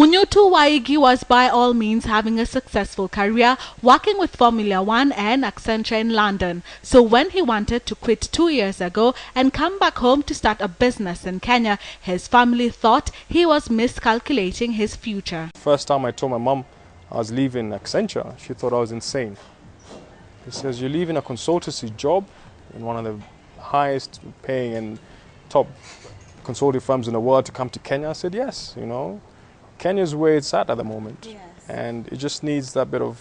Munyutu Waigi was by all means having a successful career working with Formula One and Accenture in London. So when he wanted to quit 2 years ago and come back home to start a business in Kenya, his family thought he was miscalculating his future. First time I told my mom I was leaving Accenture, she thought I was insane. She says, "You're leaving a consultancy job in one of the highest paying and top consulting firms in the world to come to Kenya?" I said, "Yes, you know. Kenya's where it's at the moment, yes. And it just needs that bit of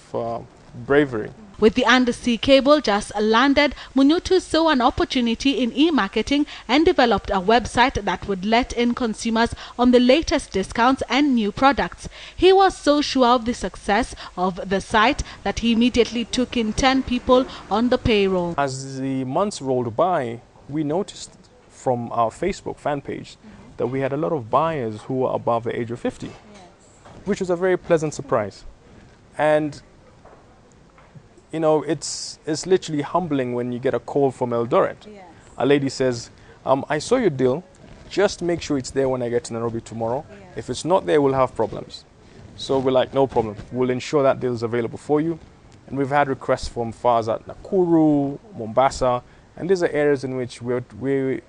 bravery." With the undersea cable just landed, Munyutu saw an opportunity in e-marketing and developed a website that would let in consumers on the latest discounts and new products. He was so sure of the success of the site that he immediately took in 10 people on the payroll. As the months rolled by, we noticed from our Facebook fan page that we had a lot of buyers who were above the age of 50. Which was a very pleasant surprise. And you know, it's literally humbling when you get a call from Eldoret. Yes. A lady says, "I saw your deal, just make sure it's there when I get to Nairobi tomorrow. Yes. If it's not there, we'll have problems." So we're like, "No problem, we'll ensure that deal is available for you." And we've had requests from far as at Nakuru, Mombasa, and these are areas in which we're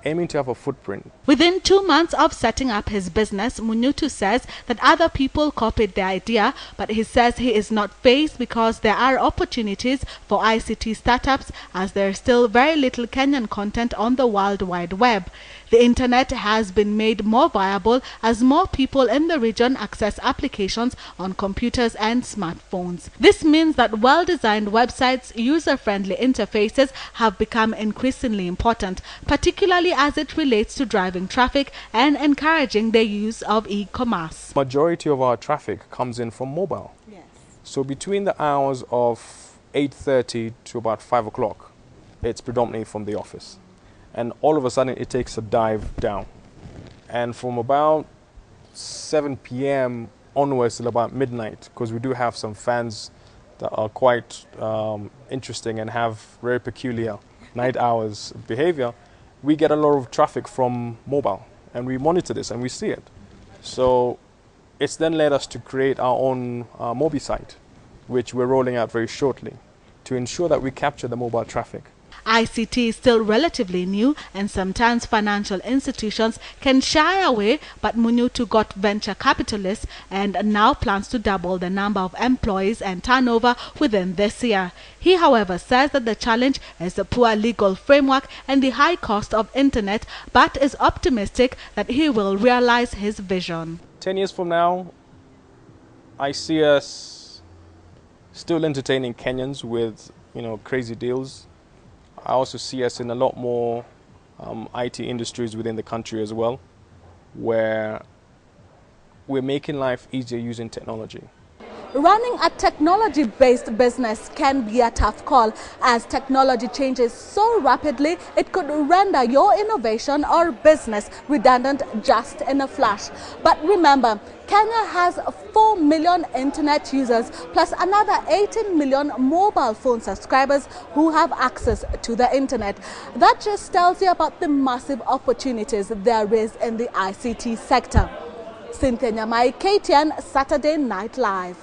aiming to have a footprint. Within 2 months of setting up his business, Munyutu says that other people copied the idea, but he says he is not fazed because there are opportunities for ICT startups as there is still very little Kenyan content on the World Wide Web. The internet has been made more viable as more people in the region access applications on computers and smartphones. This means that well-designed websites, user-friendly interfaces have become increasingly important, particularly as it relates to driving traffic and encouraging the use of e-commerce. Majority of our traffic comes in from mobile. Yes. So between the hours of 8:30 to about 5 o'clock, it's predominantly from the office. And all of a sudden it takes a dive down. And from about 7 p.m. onwards till about midnight, because we do have some fans that are quite interesting and have very peculiar night hours behavior, we get a lot of traffic from mobile, and we monitor this and we see it. So it's then led us to create our own Mobi site, which we're rolling out very shortly to ensure that we capture the mobile traffic. ICT is still relatively new and sometimes financial institutions can shy away, but Munyutu got venture capitalists and now plans to double the number of employees and turnover within this year. He, however, says that the challenge is the poor legal framework and the high cost of internet, but is optimistic that he will realize his vision. 10 years from now, I see us still entertaining Kenyans with, you know, crazy deals. I also see us in a lot more IT industries within the country as well, where we're making life easier using technology. Running a technology-based business can be a tough call as technology changes so rapidly it could render your innovation or business redundant just in a flash. But remember, Kenya has 4 million internet users plus another 18 million mobile phone subscribers who have access to the internet. That just tells you about the massive opportunities there is in the ICT sector. Cynthia Nyamai, KTN Saturday Night Live.